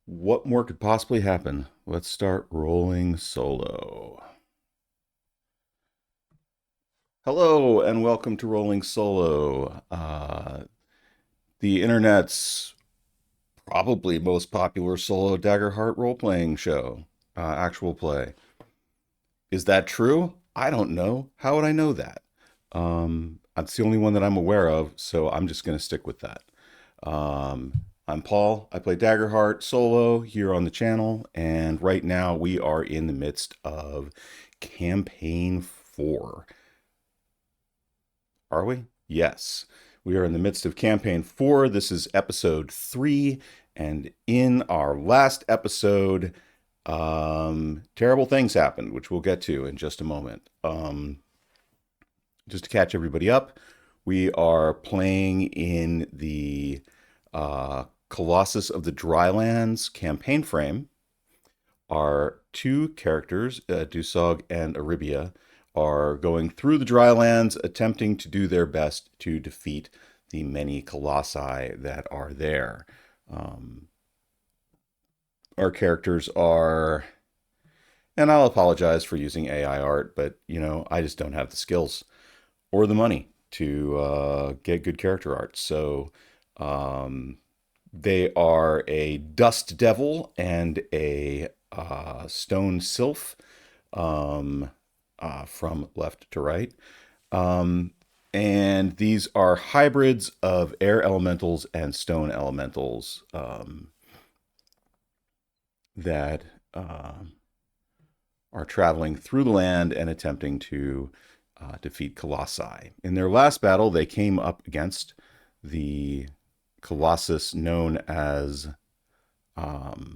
What more could possibly happen? Let's start rolling solo. Hello, and welcome to Rolling Solo, the internet's probably most popular solo Daggerheart role playing show, actual play. Is that true? I don't know. How would I know that? That's the only one that I'm aware of, so I'm just going to stick with that. I'm Paul. I play Daggerheart solo here on the channel, and right now we are in the midst of campaign 4. Are we? Yes. We are in the midst of campaign 4. This is episode 3, and in our last episode, terrible things happened, which we'll get to in just a moment. Just to catch everybody up, we are playing in the Colossus of the Drylands campaign frame. Our two characters, Dusog and Aribia, are going through the Drylands, attempting to do their best to defeat the many colossi that are there. Our characters are, and I'll apologize for using AI art, but I just don't have the skills or the money to get good character art. So they are a dust devil and a stone sylph, from left to right. And these are hybrids of air elementals and stone elementals that are traveling through the land and attempting to defeat colossi. In their last battle, they came up against the colossus known as uh-oh.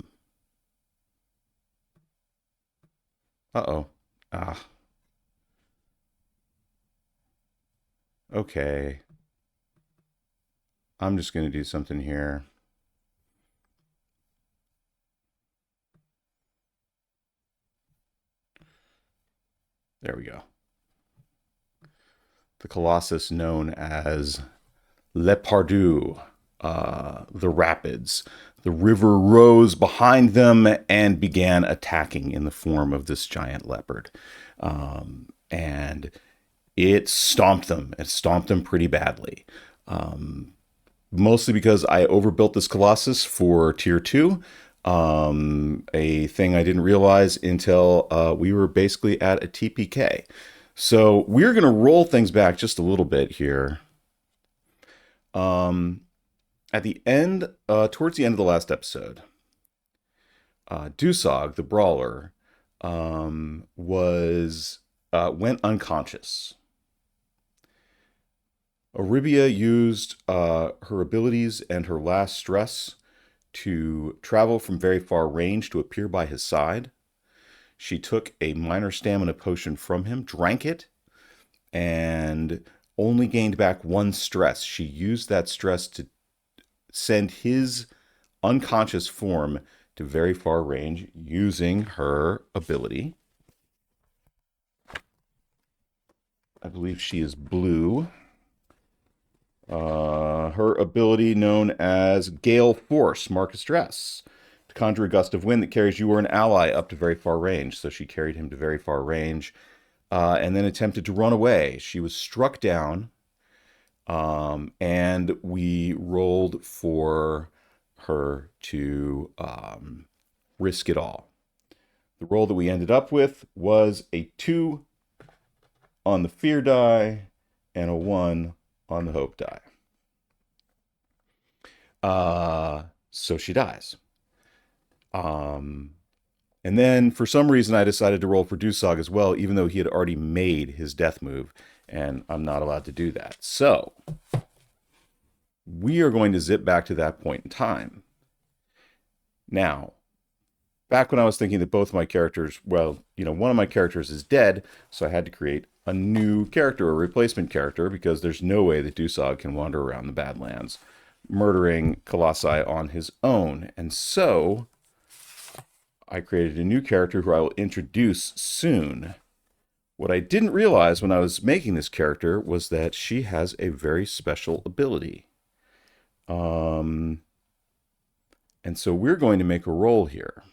Ah, okay. I'm just going to do something here. There we go. The colossus known as Le Pardu, the rapids. The river rose behind them and began attacking in the form of this giant leopard. And it stomped them. It stomped them pretty badly. Mostly because I overbuilt this Colossus for tier 2. A thing I didn't realize until we were basically at a TPK. So we're going to roll things back just a little bit here. At the end, towards the end of the last episode, Dusog, the brawler, was went unconscious. Aribia used her abilities and her last stress to travel from very far range to appear by his side. She took a minor stamina potion from him, drank it, and only gained back 1 stress. She used that stress to send his unconscious form to very far range using her ability. I believe she is blue. Her ability known as Gale Force, Marcus Dress. To conjure a gust of wind that carries you or an ally up to very far range. So she carried him to very far range and then attempted to run away. She was struck down, and we rolled for her to risk it all. The roll that we ended up with was a 2 on the fear die and a 1 on the hope die. So she dies. And then for some reason I decided to roll for Dusog as well, even though he had already made his death move, and I'm not allowed to do that. So we are going to zip back to that point in time. Now, back when I was thinking that both my characters, well, one of my characters is dead, so I had to create a new character, a replacement character, because there's no way that Dusog can wander around the Badlands murdering colossi on his own. And so I created a new character who I will introduce soon. What I didn't realize when I was making this character was that she has a very special ability. And so we're going to make a roll here.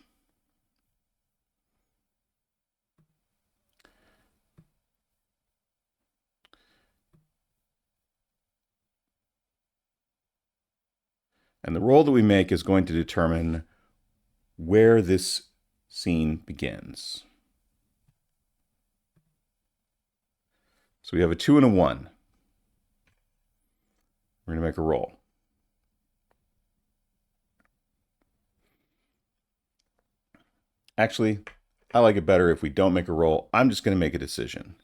And the roll that we make is going to determine where this scene begins. So we have a 2 and a 1. We're going to make a roll. Actually, I like it better if we don't make a roll. I'm just going to make a decision.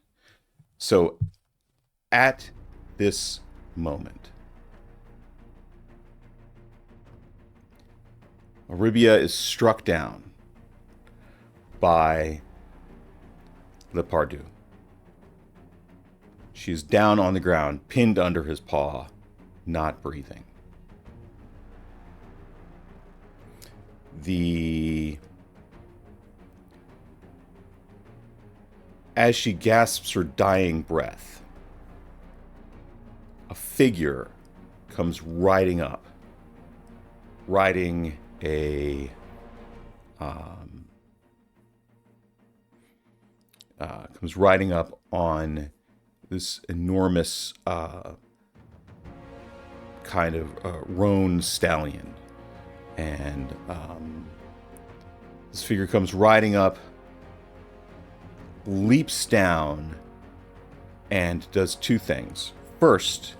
So at this moment, Aribia is struck down by Lepardieu. She's down on the ground, pinned under his paw, not breathing. As she gasps her dying breath, a figure comes riding up, riding comes riding up on this enormous kind of roan stallion. And this figure comes riding up, leaps down, and does two things. First,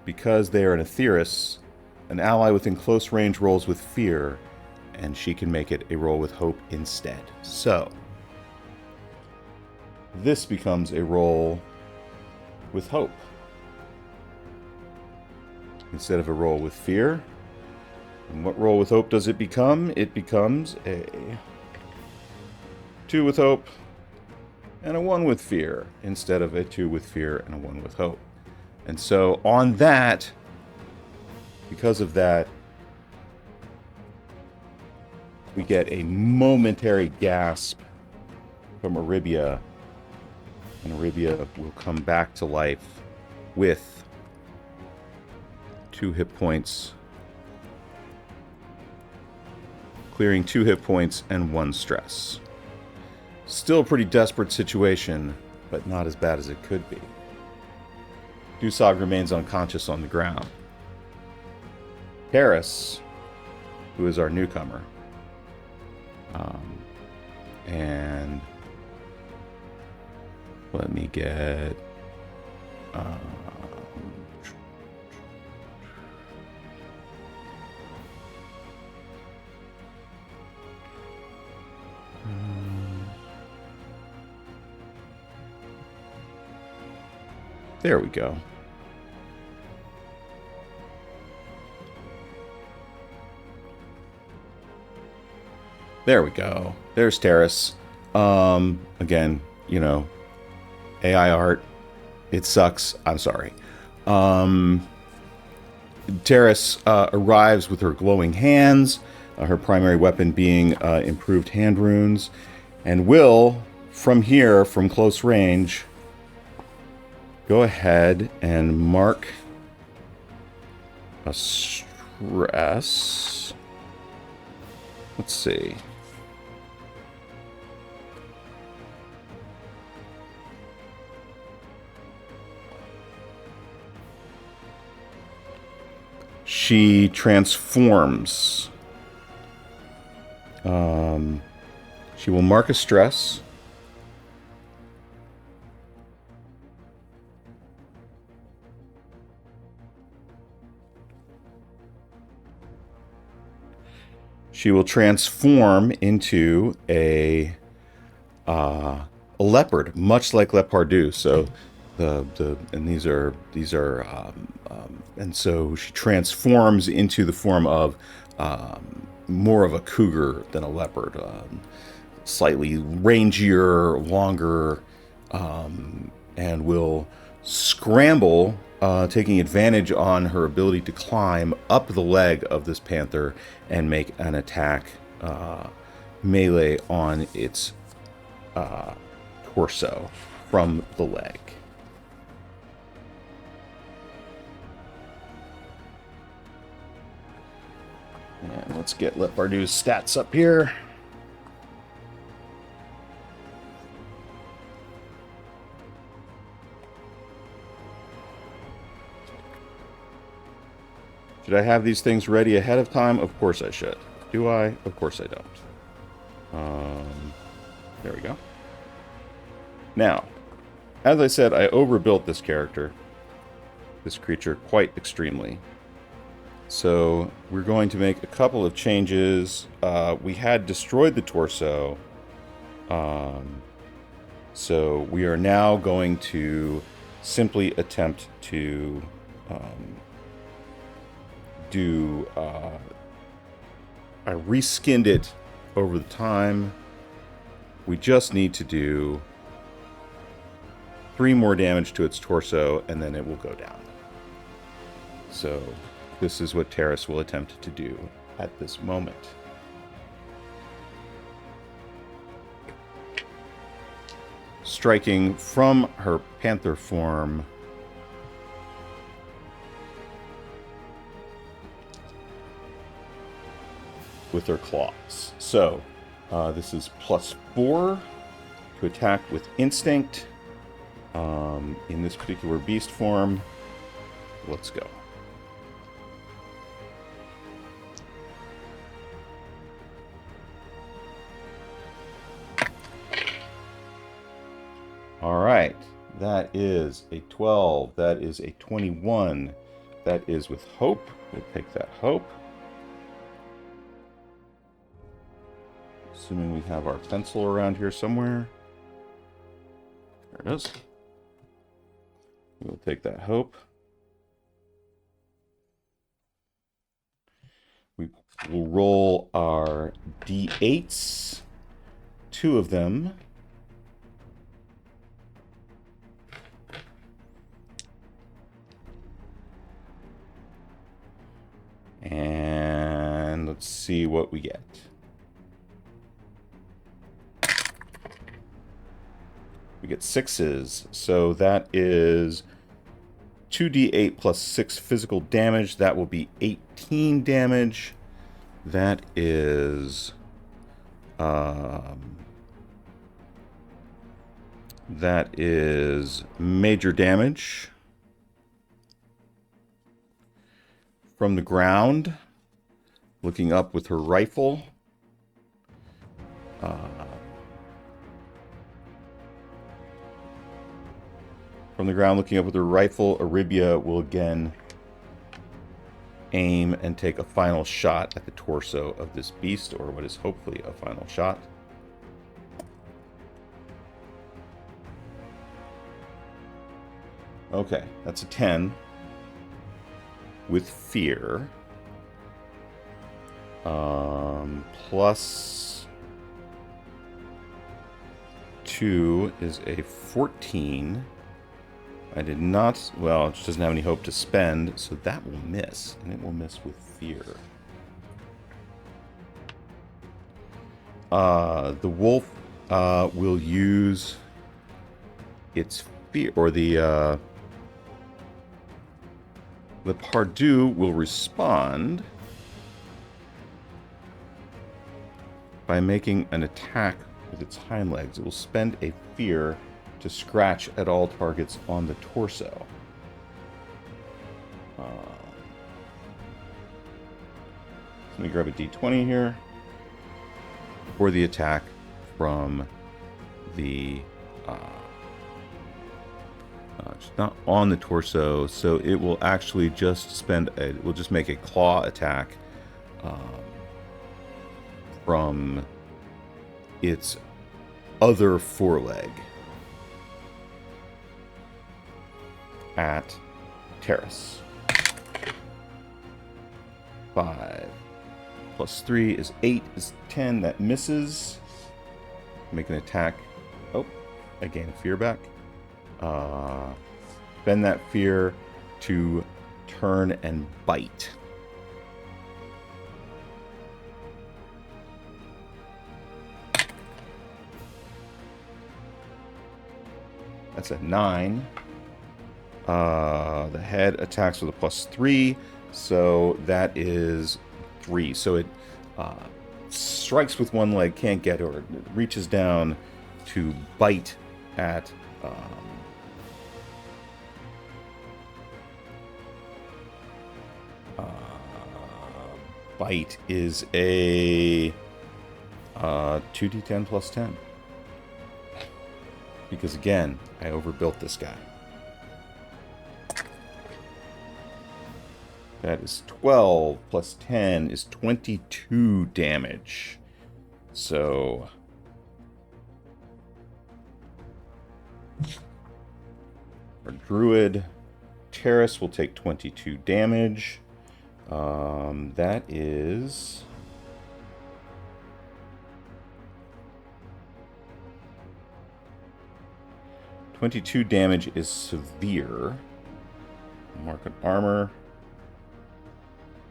because they are an Aetheris, an ally within close range rolls with fear, and she can make it a roll with hope instead. So, this becomes a roll with hope instead of a roll with fear. And what roll with hope does it become? It becomes a 2 with hope and a 1 with fear instead of a 2 with fear and a 1 with hope. And so on that, because of that, we get a momentary gasp from Aribia, and Aribia will come back to life with 2 hit points, clearing 2 hit points and 1 stress. Still a pretty desperate situation, but not as bad as it could be. Dusog remains unconscious on the ground. Harris, who is our newcomer, and let me get there we go. There we go. There's Terrace. Again, you know, AI art. It sucks. I'm sorry. Terrace arrives with her glowing hands, her primary weapon being improved hand runes, and will, from here, from close range, go ahead and mark a stress. Let's see. She transforms. She will mark a stress. She will transform into a leopard, much like Lepardieu. So and so she transforms into the form of more of a cougar than a leopard, slightly rangier, longer, and will scramble, taking advantage on her ability to climb up the leg of this panther and make an attack melee on its torso from the leg. And Let's get Let Bardew's stats up here. Should I have these things ready ahead of time? Of course I should. Do I? Of course I don't. There we go. Now, as I said, I overbuilt this character, this creature, quite extremely. So we're going to make a couple of changes. We had destroyed the torso. So we are now going to simply attempt to I reskinned it over the time. We just need to do 3 more damage to its torso, and then it will go down. So this is what Terrace will attempt to do at this moment. Striking from her panther form. With her claws. So, this is +4 to attack with instinct. In this particular beast form. Let's go. Alright, that is a 12. That is a 21. That is with hope. We'll take that hope. Assuming we have our pencil around here somewhere. There it is. We'll take that hope. We will roll our d8s. 2 of them. And let's see what we get. We get 6s, so that is 2d8 plus 6 physical damage. That will be 18 damage. That is major damage. From the ground, looking up with her rifle. From the ground, looking up with her rifle, Aribia will again aim and take a final shot at the torso of this beast, or what is hopefully a final shot. Okay, that's a 10. With fear. Plus 2 is a 14. I did not... Well, it just doesn't have any hope to spend, so that will miss. And it will miss with fear. The wolf will use its fear... Or the Pardue will respond by making an attack with its hind legs. It will spend a fear to scratch at all targets on the torso. Let me grab a d20 here for the attack from the... it's not on the torso, so it will actually just spend a... It will just make a claw attack from its other foreleg at Terrace. 5 plus 3 is 8 is 10. That misses. Make an attack. Oh, I gain a fear back. Spend that fear to turn and bite. That's a 9. The head attacks with a +3, so that is 3. So it uh, strikes with one leg, can't get, or it reaches down to bite at. Uh, Bite is a 2d10 plus 10. Because again, I overbuilt this guy. That is 12 plus 10 is 22 damage. So our druid Terrace will take 22 damage. That is 22 damage is severe. Mark an armor.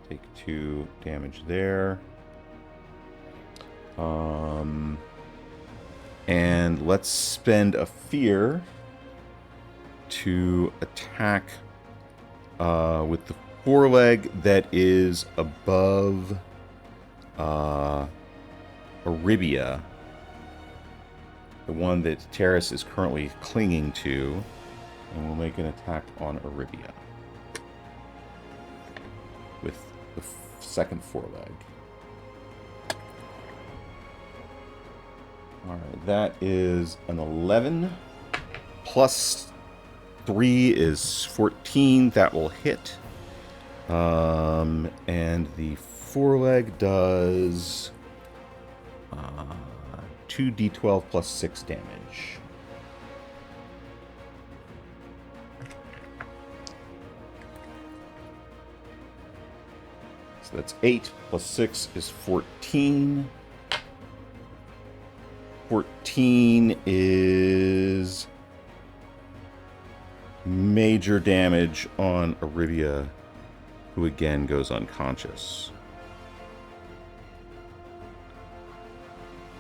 Take 2 damage there. And let's spend a fear to attack with the foreleg that is above Aribia, the one that Terrace is currently clinging to, and we'll make an attack on Aribia with the second foreleg. Alright, that is an 11. Plus 3 is 14. That will hit. And the foreleg does 2d12 plus 6 damage. So that's 8 plus 6 is 14. 14 is major damage on Aribia, who again goes unconscious.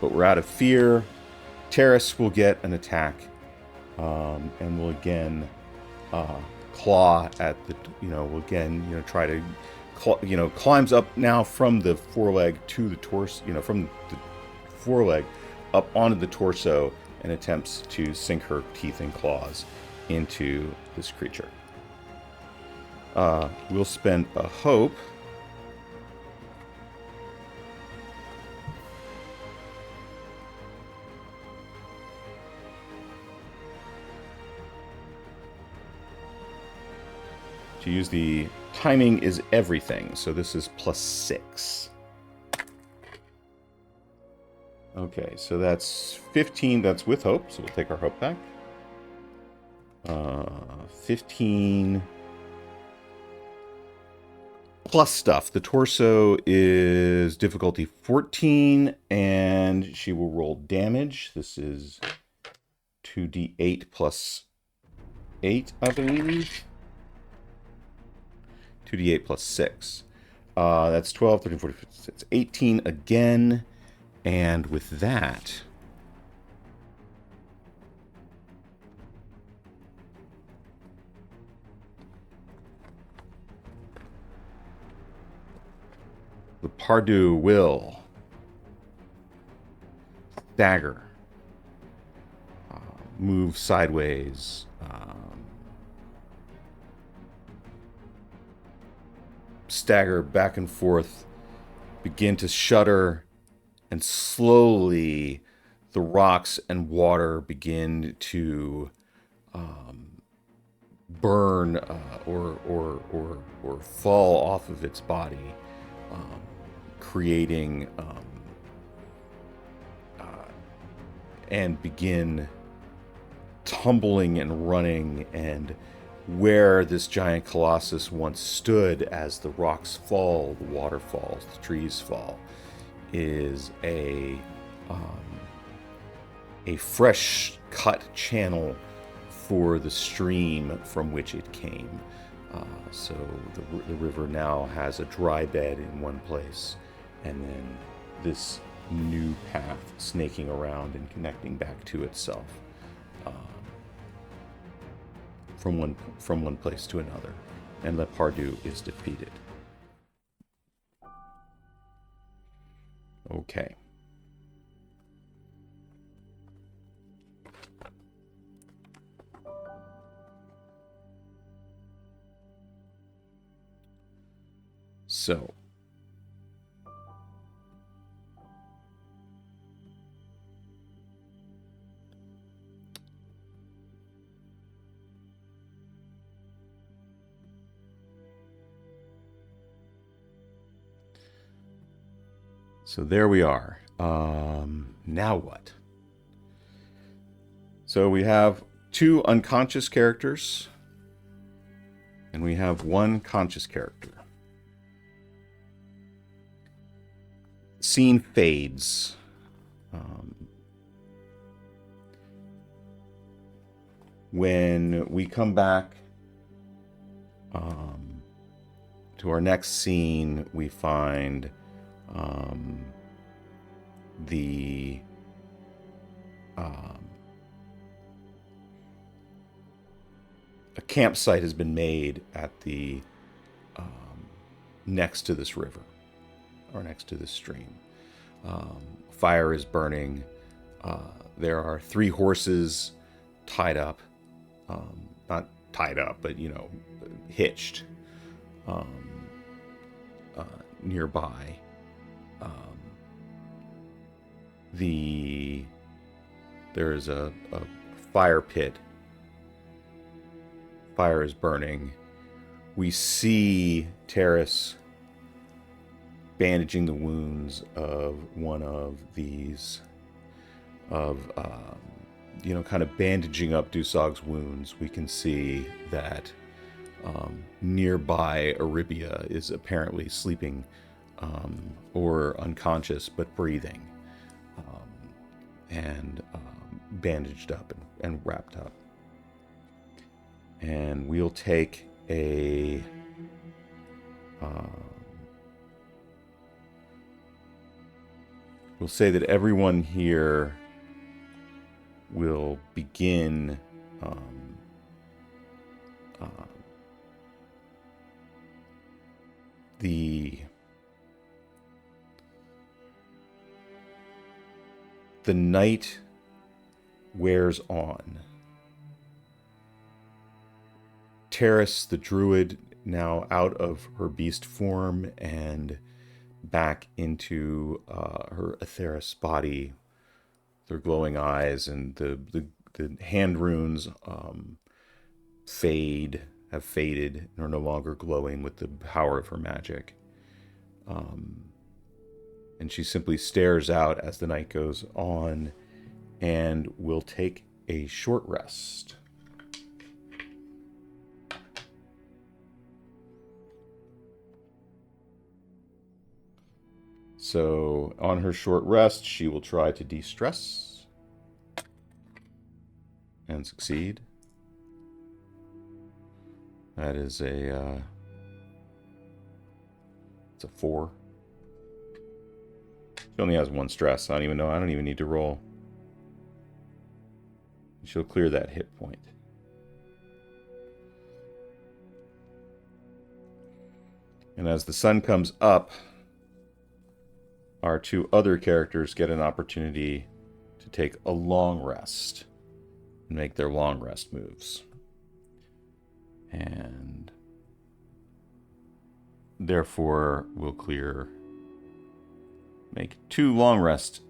But we're out of fear. Terrace will get an attack, and will again claw at the, will again, try to, climbs up now from the foreleg to the torso, from the foreleg up onto the torso and attempts to sink her teeth and claws into this creature. We'll spend a hope to use the timing is everything, so this is plus 6. Okay, so that's 15. That's with hope, so we'll take our hope back. 15 plus stuff. The torso is difficulty 14, and she will roll damage. This is 2d8 plus 8, I believe. 2d8 plus 6. That's 12, 13, 14, 15, 16, 18 again. And with that, the Pardu will stagger, move sideways, stagger back and forth, begin to shudder, and slowly the rocks and water begin to burn or fall off of its body, creating and begin tumbling and running, and where this giant colossus once stood, as the rocks fall, the water falls, the trees fall, is a fresh cut channel for the stream from which it came. So the river now has a dry bed in one place, and then this new path snaking around and connecting back to itself from one place to another. And Le Pardu is defeated. Okay. So, there we are. Now what? So we have 2 unconscious characters, and we have 1 conscious character. Scene fades. When we come back to our next scene, we find the a campsite has been made at the next to this river, or next to this stream. Fire is burning. There are 3 horses tied up, not tied up, but hitched nearby. There is a fire pit. Fire is burning. We see Terrace bandaging the wounds of one of these, kind of bandaging up Dusog's wounds. We can see that nearby Aribia is apparently sleeping or unconscious but breathing, and bandaged up and wrapped up. And we'll take a we'll say that everyone here will begin the night wears on. Terrace, the druid, now out of her beast form and back into her Aetheris body, their glowing eyes, and the hand runes have faded, and are no longer glowing with the power of her magic. And she simply stares out as the night goes on, and will take a short rest. So on her short rest, she will try to de-stress and succeed. That is it's a 4. She only has 1 stress. I don't even need to roll. She'll clear that hit point. And as the sun comes up, our 2 other characters get an opportunity to take a long rest and make their long rest moves. And therefore, we'll make 2 long rest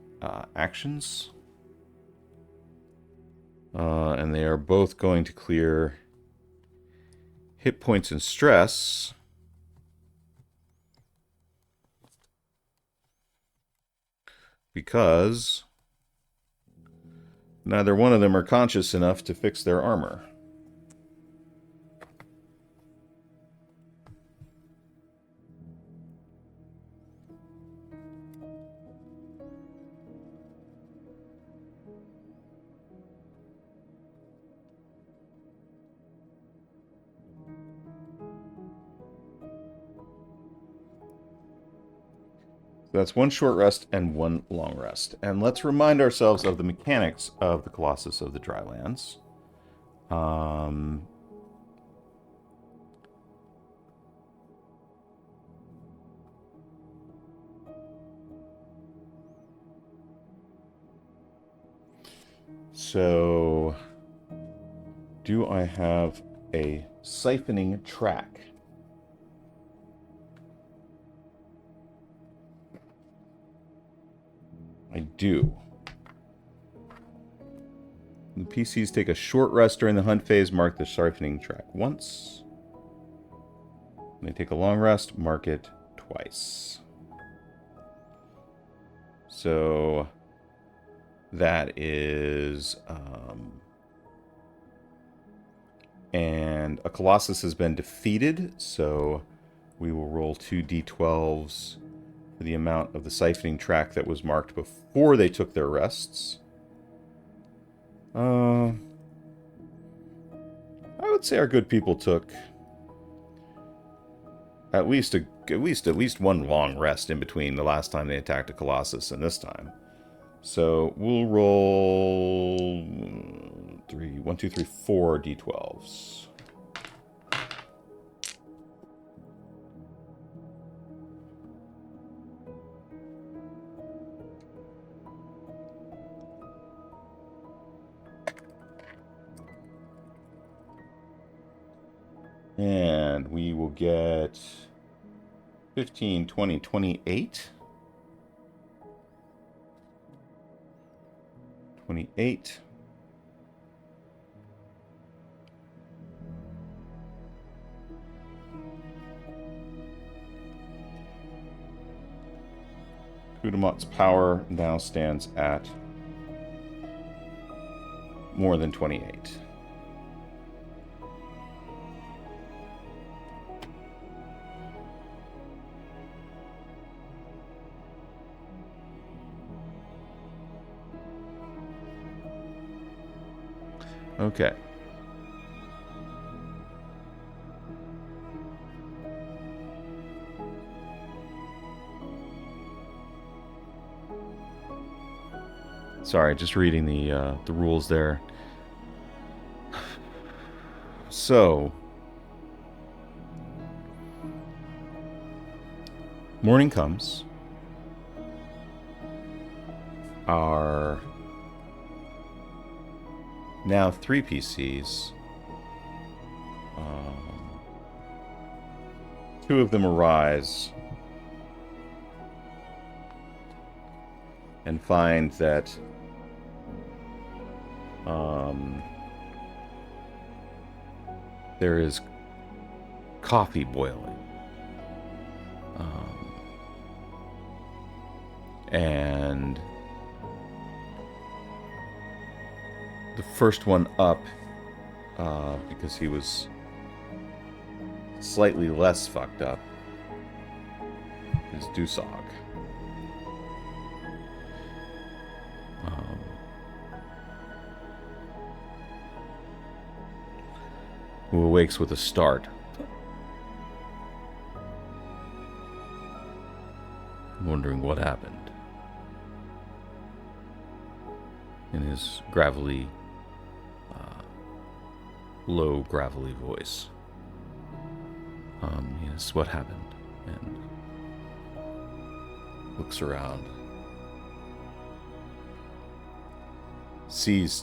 actions. And they are both going to clear hit points and stress. Because neither one of them are conscious enough to fix their armor. That's 1 short rest and 1 long rest. And let's remind ourselves of the mechanics of the Colossus of the Drylands. So, do I have a siphoning track? I do. The PCs take a short rest during the hunt phase, mark the siphoning track once. When they take a long rest, mark it twice. So that is... and a Colossus has been defeated, so we will roll 2 d12s for the amount of the siphoning track that was marked before they took their rests. I would say our good people took at least one long rest in between the last time they attacked a Colossus and this time. So we'll roll 4 d12s. And we will get 15, 20, 28. 28. Kudamat's power now stands at more than 28. Okay. Sorry, just reading the rules there. So, morning comes. Our now 3 PCs. 2 of them arise and find that there is coffee boiling. And the first one up, because he was slightly less fucked up, is Dusog. Who awakes with a start. Wondering what happened. In his gravelly, low, gravelly voice. Yes, what happened? And looks around. Sees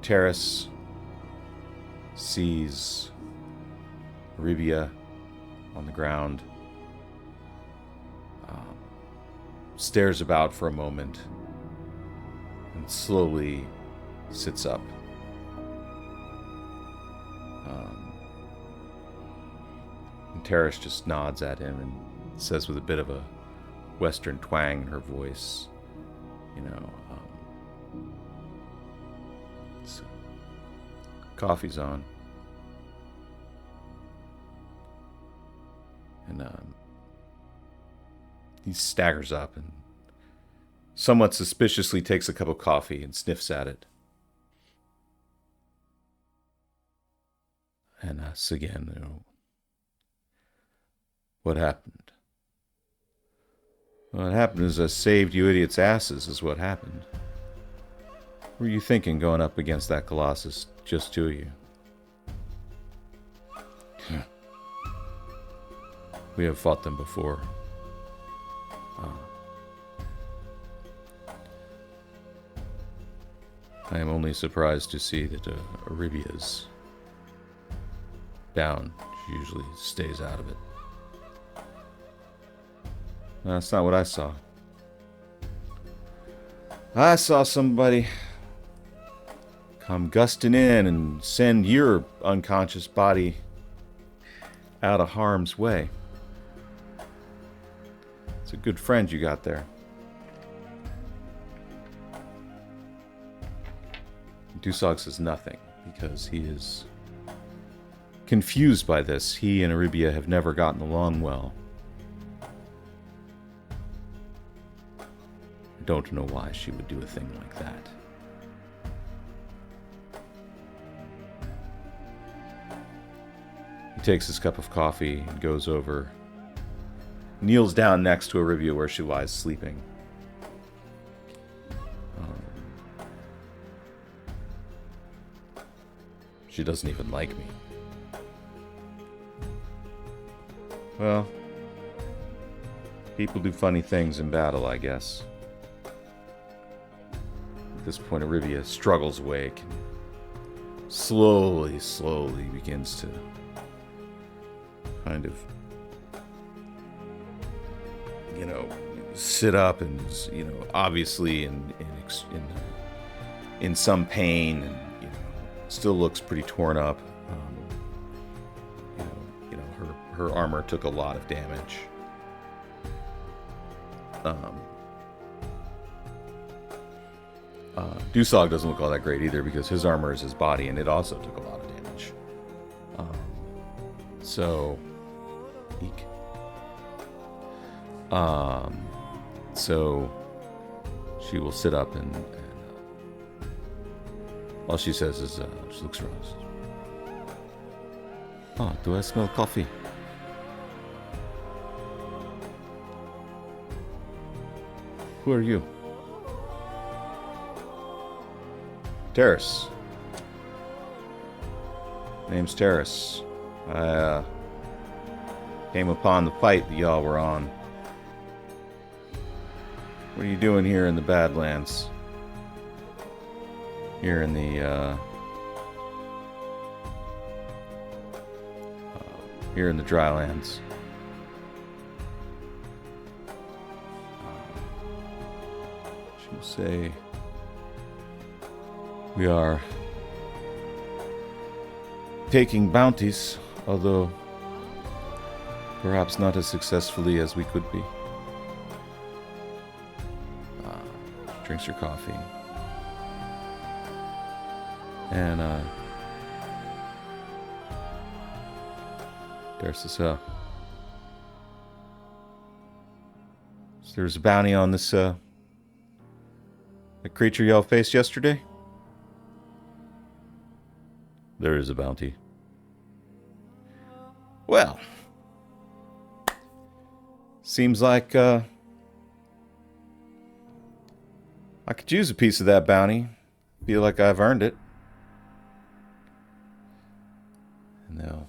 Terrace. Sees Aribia on the ground. Stares about for a moment. And slowly sits up. And Terrace just nods at him and says with a bit of a Western twang in her voice, coffee's on. And he staggers up and somewhat suspiciously takes a cup of coffee and sniffs at it. And asks again, what happened? What happened is I saved you idiots' asses, is what happened. What were you thinking going up against that Colossus, just 2 of you? We have fought them before. I am only surprised to see that Aribia's down. She usually stays out of it. That's not what I saw. I saw somebody come gusting in and send your unconscious body out of harm's way. It's a good friend you got there. Dusog says nothing because he is confused by this. He and Aribia have never gotten along well. I don't know why she would do a thing like that. He takes his cup of coffee and goes over, kneels down next to Aribia where she lies sleeping. She doesn't even like me. Well, people do funny things in battle, I guess. At this point, Aribia struggles awake and slowly begins to kind of, sit up and, obviously in some pain and, still looks pretty torn up. Her armor took a lot of damage. Dusog doesn't look all that great either because his armor is his body and it also took a lot of damage. Eek. So she will sit up and all she says is, she looks around. Oh, do I smell coffee? Who are you? Terrace. Name's Terrace. I came upon the fight that y'all were on. What are you doing here in the Badlands? Here in the Drylands. She will say, we are taking bounties, although perhaps not as successfully as we could be. Drinks her coffee. And, there's a bounty on this, the creature y'all faced yesterday? There is a bounty. Well, seems like, I could use a piece of that bounty. Feel like I've earned it. And they'll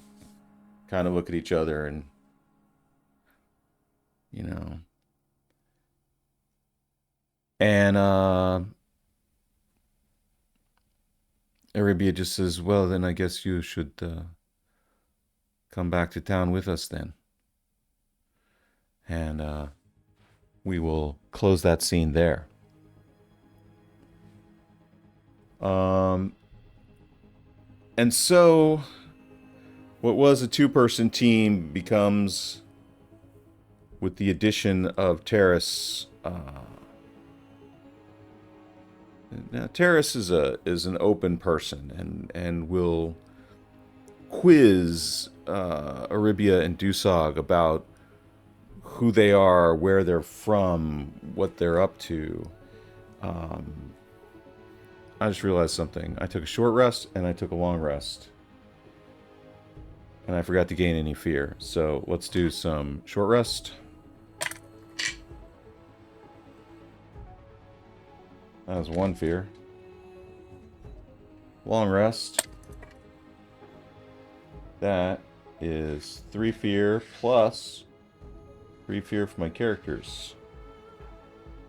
kind of look at each other and, and Aribia just says, well, then I guess you should come back to town with us then. And we will close that scene there. And so what was a two-person team becomes, with the addition of Terrace. Now, Terrace is an open person and will quiz Aribia and Dusog about who they are, where they're from, what they're up to. I just realized something. I took a short rest and I took a long rest. And I forgot to gain any fear. So let's do some short rest. That was one fear. Long rest. That is 3 fear plus 3 fear for my characters.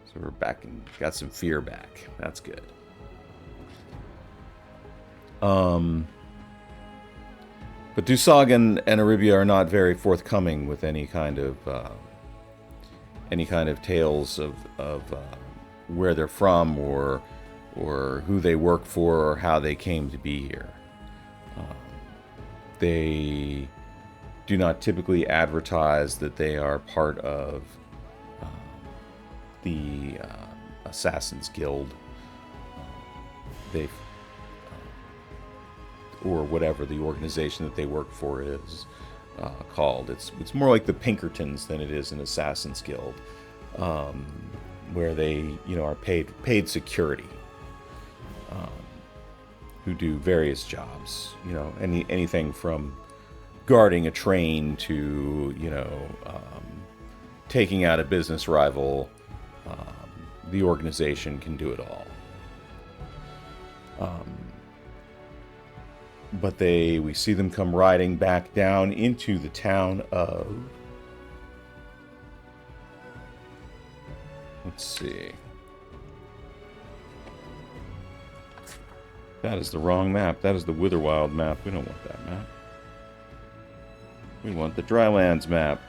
So we're back and got some fear back. That's good. But Dussagan and Aribia are not very forthcoming with any kind of tales of where they're from or who they work for or how they came to be here. They do not typically advertise that they are part of the Assassin's Guild. They or whatever the organization that they work for is called. It's more like the Pinkertons than it is an Assassin's Guild, where they are paid security, who do various jobs. Anything from guarding a train to taking out a business rival. The organization can do it all. But we see them come riding back down into the town of... Let's see. That is the wrong map. That is the Witherwild map. We don't want that map. We want the Drylands map.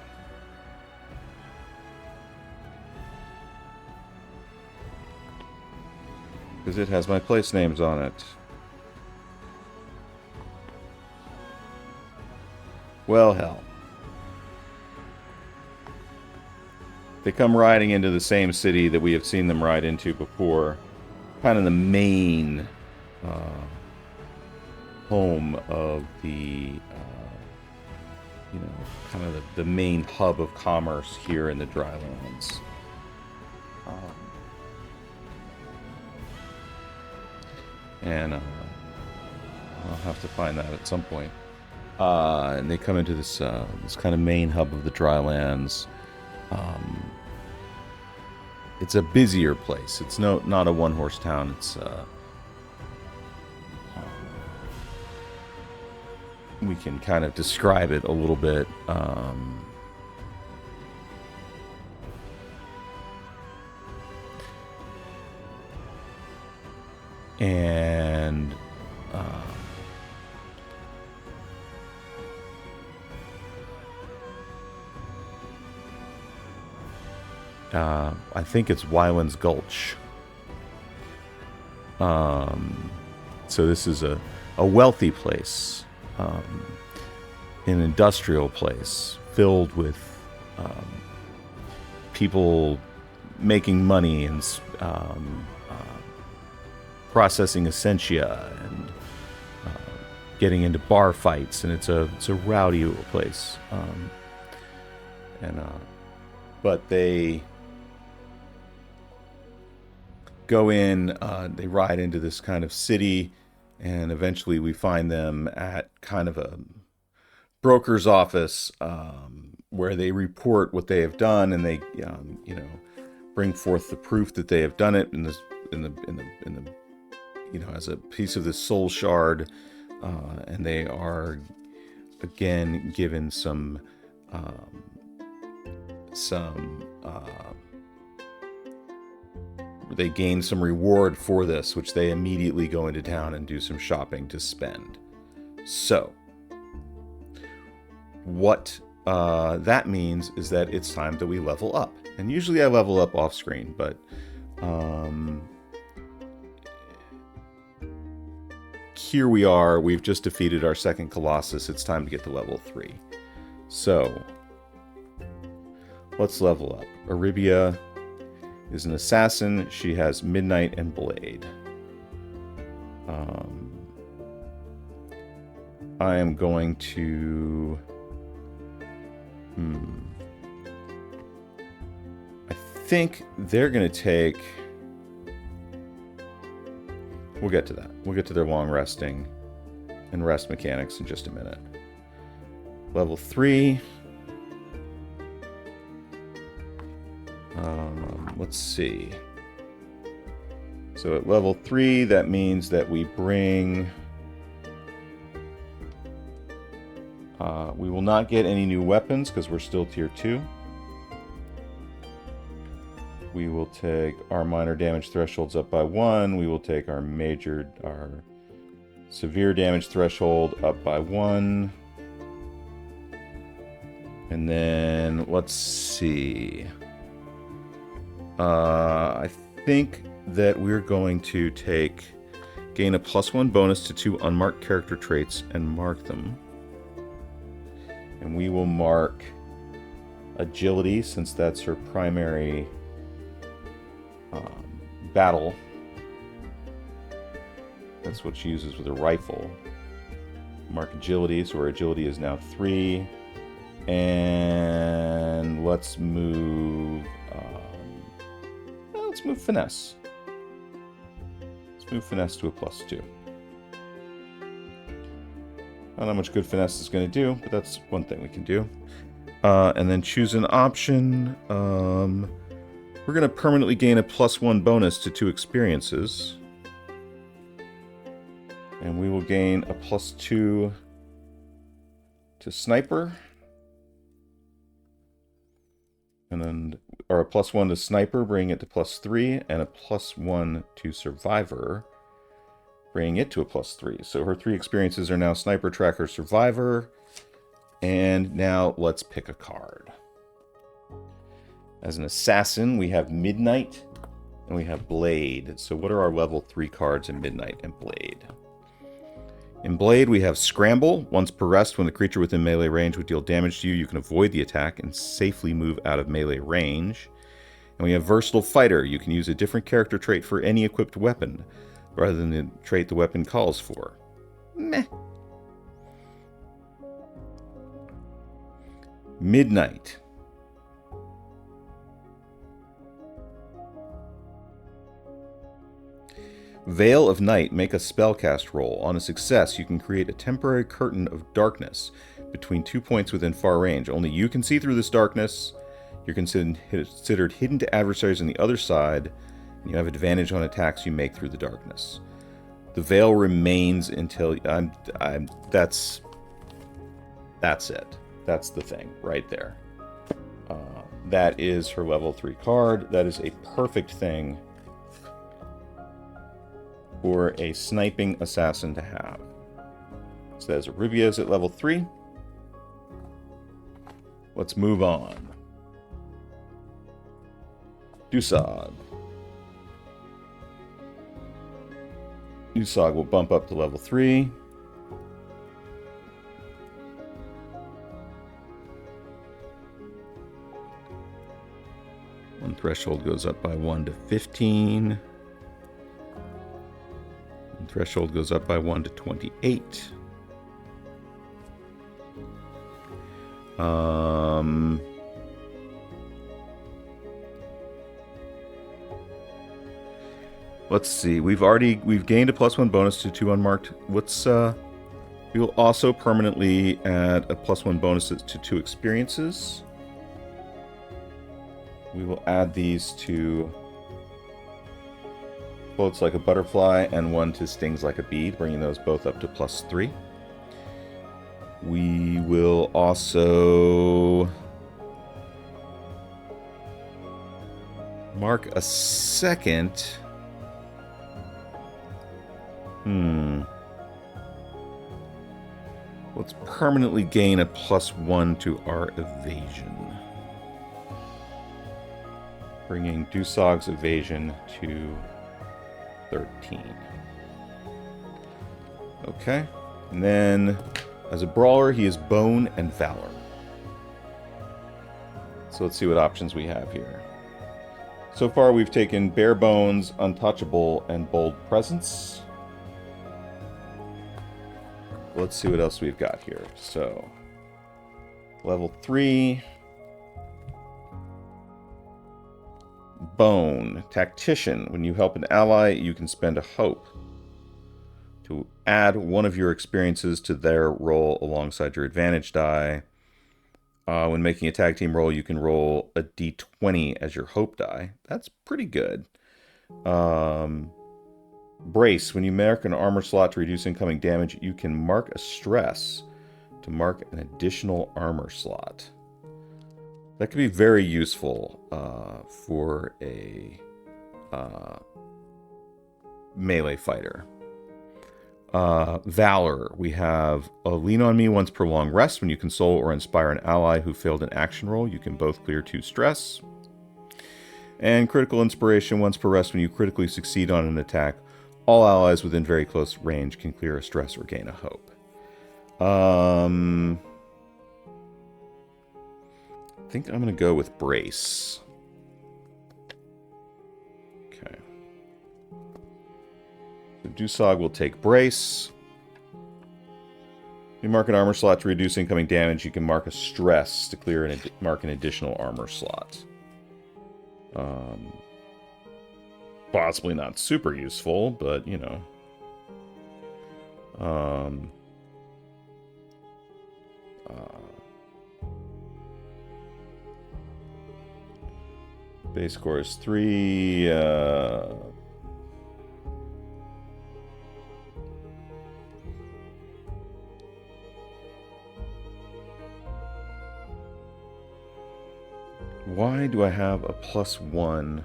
Because it has my place names on it. Well, hell. They come riding into the same city that we have seen them ride into before. Kind of the main home of the, kind of the main hub of commerce here in the Drylands. And I'll have to find that at some point. And they come into this kind of main hub of the Drylands. It's a busier place. It's not a one-horse town. It's we can kind of describe it a little bit. And I think it's Wyland's Gulch. So this is a wealthy place, an industrial place filled with people making money and processing essentia and getting into bar fights, and it's a rowdy little place. But they go in, they ride into this kind of city, and eventually we find them at kind of a broker's office, where they report what they have done, and they bring forth the proof that they have done it in the as a piece of this soul shard, and they are again given some they gain some reward for this, which they immediately go into town and do some shopping to spend. So what that means is that it's time that we level up. And usually I level up off screen, but here we are. We've just defeated our second Colossus. It's time to get to level 3. So let's level up. Aribia is an assassin. She has Midnight and Blade. I am going to... I think they're going to take... We'll get to that. We'll get to their long resting and rest mechanics in just a minute. Level 3. Let's see. So at level 3, that means that we bring... we will not get any new weapons because we're still tier 2. We will take our minor damage thresholds up by 1. We will take our Severe damage threshold up by 1. And then, let's see. I think that we're going to gain a +1 bonus to 2 unmarked character traits and mark them. And we will mark agility, since that's her primary battle. That's what she uses with her rifle. Mark agility, so her agility is now 3. And let's move finesse. Let's move finesse to a +2. I don't know how much good finesse is going to do, but that's one thing we can do. And then choose an option. We're going to permanently gain a +1 bonus to 2 experiences. And we will gain a +2 to sniper. And then, or a +1 to sniper, bringing it to +3, and a +1 to survivor, bringing it to a +3. So her 3 experiences are now sniper, tracker, survivor. And now let's pick a card. As an assassin, we have Midnight and we have Blade. So what are our level 3 cards in Midnight and Blade? In Blade, we have Scramble. Once per rest, when the creature within melee range would deal damage to you, you can avoid the attack and safely move out of melee range. And we have Versatile Fighter. You can use a different character trait for any equipped weapon, rather than the trait the weapon calls for. Meh. Midnight. Veil of Night. Make a spellcast roll. On a success, you can create a temporary curtain of darkness between 2 points within far range. Only you can see through this darkness. You're considered hidden to adversaries on the other side, and you have advantage on attacks you make through the darkness. The veil remains until that's it. That's the thing right there. That is her level 3 card. That is a perfect thing for a sniping assassin to have. So there's Rubia's at level 3. Let's move on. Dusog. Dusog will bump up to level 3. One threshold goes up by 1 to 15. One threshold goes up by 1 to 28. Let's see. We've gained a +1 bonus to 2 unmarked. We will also permanently add a +1 bonus to 2 experiences. We will add these to Floats Like a Butterfly and 1 to Stings Like a Bee, bringing those both up to +3. We will also mark a second. Let's permanently gain a +1 to our evasion, bringing Dusog's evasion to 13. Okay. And then, as a brawler, he is Bone and Valor. So let's see what options we have here. So far, we've taken Bare Bones, Untouchable, and Bold Presence. Let's see what else we've got here. So, level 3. Bone. Tactician. When you help an ally, you can spend a hope to add one of your experiences to their roll alongside your advantage die. When making a tag team roll, you can roll a d20 as your hope die. That's pretty good. Brace. When you mark an armor slot to reduce incoming damage, you can mark a stress to mark an additional armor slot. That could be very useful for a melee fighter. Valor, we have Lean on Me once per long rest. When you console or inspire an ally who failed an action roll, you can both clear 2 stress. And Critical Inspiration once per rest. When you critically succeed on an attack, all allies within very close range can clear a stress or gain a hope. I think I'm going to go with Brace. Okay. So Dusog will take Brace. You mark an armor slot to reduce incoming damage. You can mark a stress to clear and mark an additional armor slot. Possibly not super useful, but you know. Base score is 3. Why do I have a +1?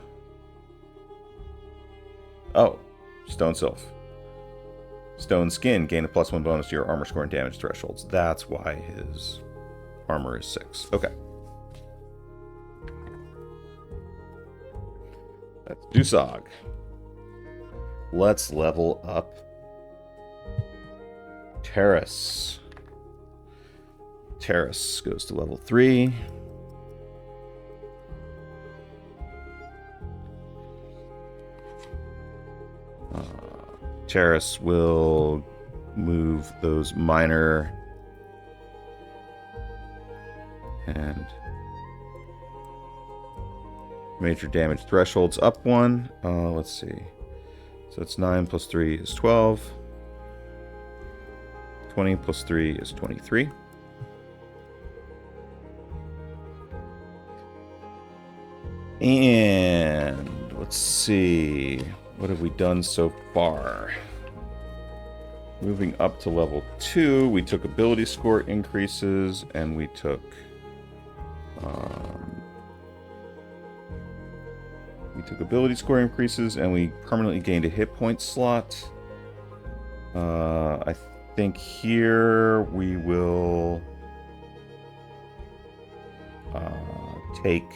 Oh, Stone Sylph. Stone Skin, gain a +1 bonus to your armor score and damage thresholds. That's why his armor is 6. Okay. That's Dusog. Let's level up Terrace. Terrace goes to level 3. Terrace will move those minor and major damage thresholds up 1. Let's see. So it's 9 plus 3 is 12. 20 plus 3 is 23. And let's see. What have we done so far? Moving up to level 2, we took ability score increases, and we took ability score increases, and we permanently gained a hit point slot. I think here we will take...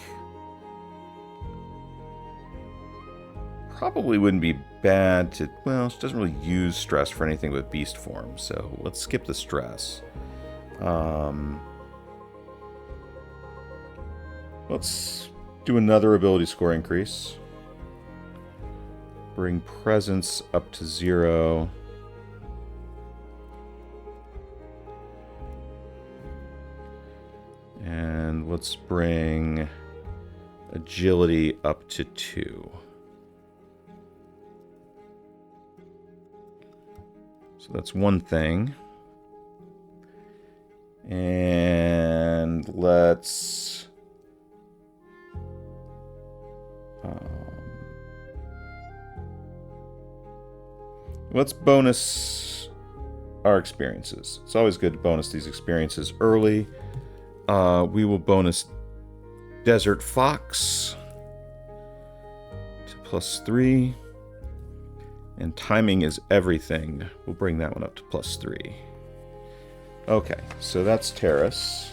Probably wouldn't be bad to... Well, she doesn't really use stress for anything with beast form, so let's skip the stress. Let's do another ability score increase. Bring presence up to 0. And let's bring agility up to 2. So that's one thing. And let's... let's bonus our experiences. It's always good to bonus these experiences early. We will bonus Desert Fox to +3. And timing is everything. We'll bring that one up to +3. Okay, so that's Terrace.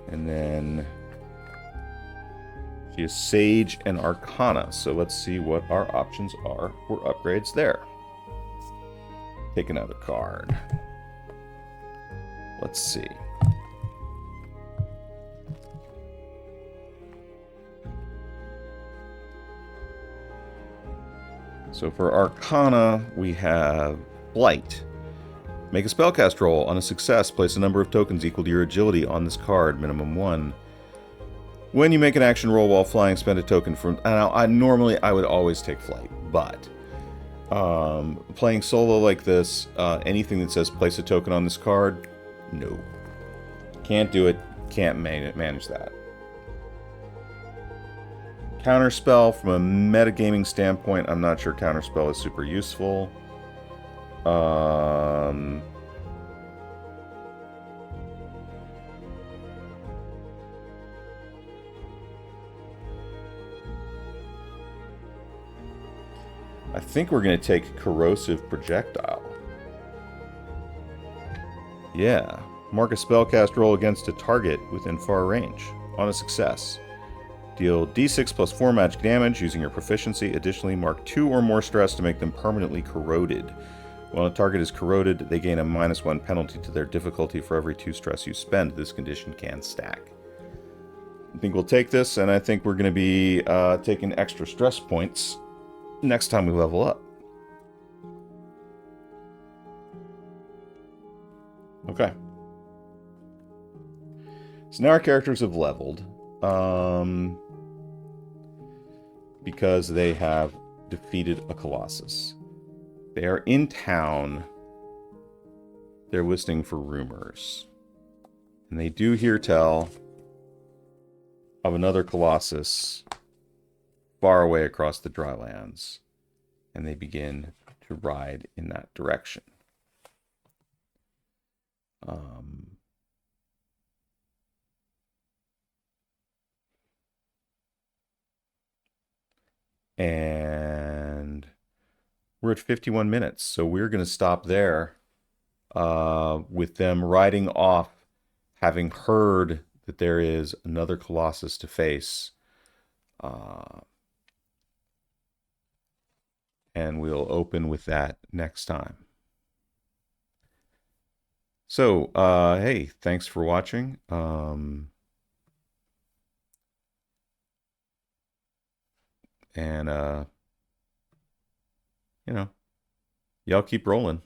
And then she has Sage and Arcana. So let's see what our options are for upgrades there. Take another card. Let's see. So for Arcana, we have Blight. Make a spellcast roll. On a success, place a number of tokens equal to your agility on this card, minimum 1. When you make an action roll while flying, spend a token from... Now, normally I would always take flight, but playing solo like this, anything that says place a token on this card, no. Can't do it. Can't manage that. Counterspell, from a metagaming standpoint, I'm not sure Counterspell is super useful. I think we're going to take Corrosive Projectile. Yeah. Mark a spellcast roll against a target within far range. On a success, deal d6 plus 4 magic damage using your proficiency. Additionally, mark 2 or more stress to make them permanently corroded. When a target is corroded, they gain a -1 penalty to their difficulty for every 2 stress you spend. This condition can stack. I think we'll take this, and I think we're going to be taking extra stress points next time we level up. Okay. So now our characters have leveled. Because they have defeated a Colossus. They are in town. They're listening for rumors. And they do hear tell of another Colossus far away across the drylands. And they begin to ride in that direction. And we're at 51 minutes, so we're going to stop there with them riding off, having heard that there is another Colossus to face. And we'll open with that next time. So, hey, thanks for watching. And, you know, y'all keep rolling.